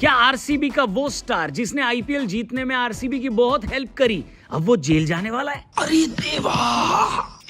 क्या आरसीबी का वो स्टार जिसने आईपीएल जीतने में आरसीबी की बहुत हेल्प करी अब वो जेल जाने वाला है? अरे देवा,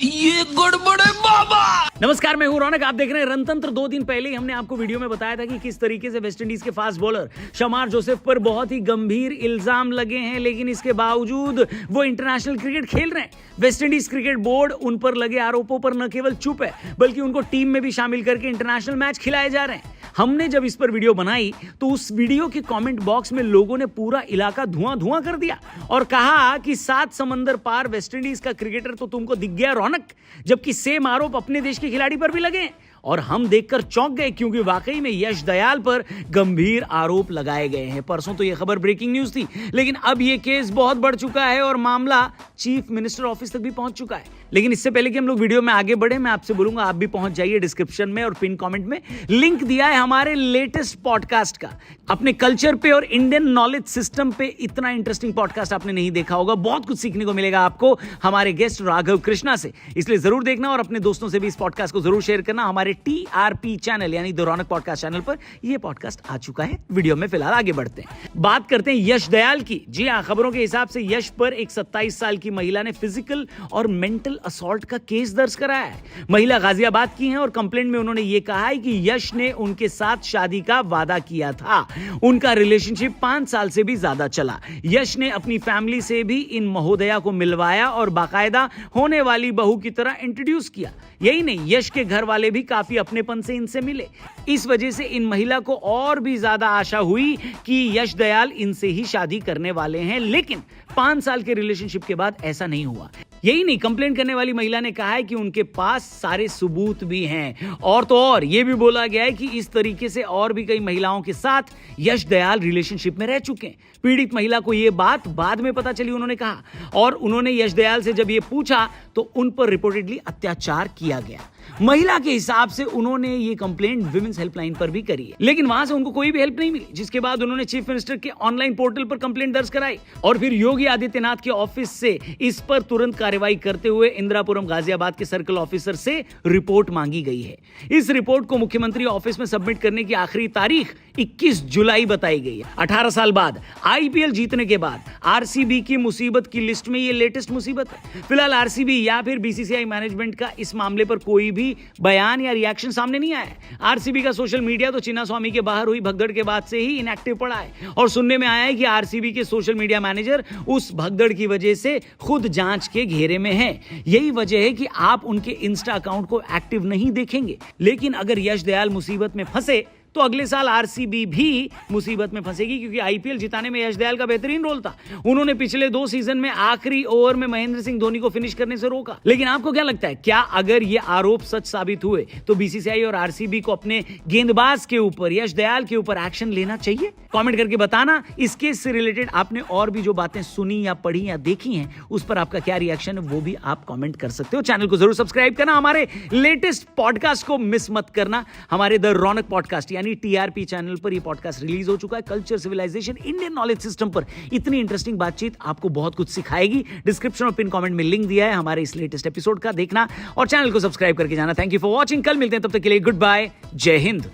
ये गड़बड़ है बाबा। नमस्कार, मैं हूं रौनक, आप देख रहे हैं रणतंत्र। 2 दिन पहले ही हमने आपको वीडियो में बताया था कि किस तरीके से वेस्टइंडीज के फास्ट बॉलर शमार जोसेफ पर बहुत ही गंभीर इल्जाम लगे हैं, लेकिन इसके बावजूद वो इंटरनेशनल क्रिकेट खेल रहे हैं। वेस्टइंडीज क्रिकेट बोर्ड उन पर लगे आरोपों पर न केवल चुप है, बल्कि उनको टीम में भी शामिल करके इंटरनेशनल मैच खिलाए जा रहे हैं। हमने जब इस पर वीडियो बनाई तो उस वीडियो के कमेंट बॉक्स में लोगों ने पूरा इलाका धुआं कर दिया और कहा कि 7 समंदर पार वेस्टइंडीज का क्रिकेटर तो तुमको दिख गया रौनक, जबकि सेम आरोप अपने देश के खिलाड़ी पर भी लगे हैं। और हम देखकर चौंक गए, क्योंकि वाकई में यश दयाल पर गंभीर आरोप लगाए गए हैं। परसों तो यह खबर ब्रेकिंग न्यूज थी, लेकिन अब यह केस बहुत बढ़ चुका है और मामला चीफ मिनिस्टर ऑफिस तक भी पहुंच चुका है। लेकिन इससे पहले कि हम लोग वीडियो में आगे बढ़े, मैं आपसे बोलूंगा आप भी पहुंच जाइए डिस्क्रिप्शन में और पिन कमेंट में लिंक दिया है हमारे लेटेस्ट पॉडकास्ट का। अपने कल्चर पे और इंडियन नॉलेज सिस्टम पे इतना इंटरेस्टिंग पॉडकास्ट आपने नहीं देखा होगा। बहुत कुछ सीखने को मिलेगा आपको हमारे गेस्ट राघव कृष्णा से, इसलिए जरूर देखना और अपने दोस्तों से भी इस पॉडकास्ट को जरूर शेयर करना। हमारे टीआरपी चैनल यानी द रौनक पॉडकास्ट चैनल पर यह पॉडकास्ट आ चुका है। वीडियो में फिलहाल आगे बढ़ते हैं, बात करते हैं यश दयाल की। जी हां, खबरों के हिसाब से यश पर एक 27 साल की महिला ने फिजिकल और मेंटल असॉल्ट का केस दर्ज कराया है। महिला गाजियाबाद की है और कंप्लेंट में उन्होंने यह कहा है कि यश ने उनके साथ शादी का वादा किया था। उनका रिलेशनशिप 5 साल से भी ज्यादा चला। यश ने अपनी फैमिली से भी इन महोदया को मिलवाया और बाकायदा होने वाली बहू की तरह इंट्रोड्यूस किया। यही नहीं, यश के घर वाले भी काफी अपनेपन से इनसे मिले। इस वजह से इन महिला को और भी ज्यादा आशा हुई कि यश दयाल इनसे ही शादी करने वाले हैं, लेकिन 5 साल के रिलेशनशिप के बाद ऐसा नहीं हुआ। यही नहीं, कंप्लेंट करने वाली महिला ने कहा है कि उनके पास सारे सबूत भी हैं और तो और यह भी बोला गया है कि इस तरीके से और भी कई महिलाओं के साथ यश दयाल रिलेशनशिप में रह चुके हैं। पीड़ित महिला को यह बात बाद में पता चली, उन्होंने कहा, और उन्होंने यश दयाल से जब यह पूछा तो उन पर रिपोर्टेडली अत्याचार किया गया। महिला के हिसाब से उन्होंने ये कंप्लेंट विमेंस हेल्पलाइन पर भी करी है, लेकिन वहां से उनको कोई भी हेल्प नहीं मिली, जिसके बाद उन्होंने चीफ मिनिस्टर के ऑनलाइन पोर्टल पर कंप्लेंट दर्ज कराई और फिर योगी आदित्यनाथ के ऑफिस से इस पर तुरंत कार्रवाई करते हुए इंदिरापुरम गाजियाबाद के सर्कल ऑफिसर से रिपोर्ट मांगी गई है। इस रिपोर्ट को मुख्यमंत्री ऑफिस में सबमिट करने की आखिरी तारीख 21 जुलाई बताई गई है। 18 साल बाद आईपीएल जीतने के बाद आरसीबी की मुसीबत की लिस्ट में ये लेटेस्ट मुसीबत है। फिलहाल आरसीबी या फिर बीसीसीआई मैनेजमेंट का इस मामले पर कोई भी बयान या रिएक्शन सामने नहीं आया है। आरसीबी का सोशल मीडिया तो चिन्नास्वामी के बाहर हुई भगदड़ के बाद से ही इनएक्टिव पड़ा है और सुनने में आया है कि आरसीबी के सोशल मीडिया मैनेजर उस भगदड़ की वजह से खुद जांच के घेरे में हैं। यही वजह है कि आप उनके इंस्टा अकाउंट को एक्टिव नहीं देखेंगे। लेकिन अगर यश दयाल मुसीबत में फंसे तो अगले साल आरसीबी भी मुसीबत में फंसेगी, क्योंकि आईपीएल जिताने में यश दयाल का बेहतरीन रोल था। उन्होंने पिछले 2 सीजन में आखिरी ओवर में महेंद्र सिंह धोनी को फिनिश करने से रोका। लेकिन आपको क्या लगता है, क्या अगर ये आरोप सच साबित हुए तो बीसीसीआई और आरसीबी को अपने गेंदबाज के ऊपर, यश दयाल के ऊपर एक्शन लेना चाहिए? कमेंट करके बताना। इस केस से रिलेटेड आपने और भी जो बातें सुनी या पढ़ी या देखी हैं, उस पर आपका क्या रिएक्शन है वो भी आप कमेंट कर सकते हो। चैनल को जरूर सब्सक्राइब करना, हमारे लेटेस्ट पॉडकास्ट को मिस मत करना। हमारे द रौनक पॉडकास्ट यानी टीआरपी चैनल पर यह पॉडकास्ट रिलीज हो चुका है। Culture, civilisation, Indian knowledge system पर इतनी इंटरेस्टिंग बातचीत आपको बहुत कुछ सिखाएगी। डिस्क्रिप्शन और पिन कमेंट में लिंक दिया है हमारे इस लेटेस्ट एपिसोड का, देखना और चैनल को सब्सक्राइब करके जाना। Thank you for watching. कल मिलते हैं, तब तक के लिए गुड बाय, जय हिंद।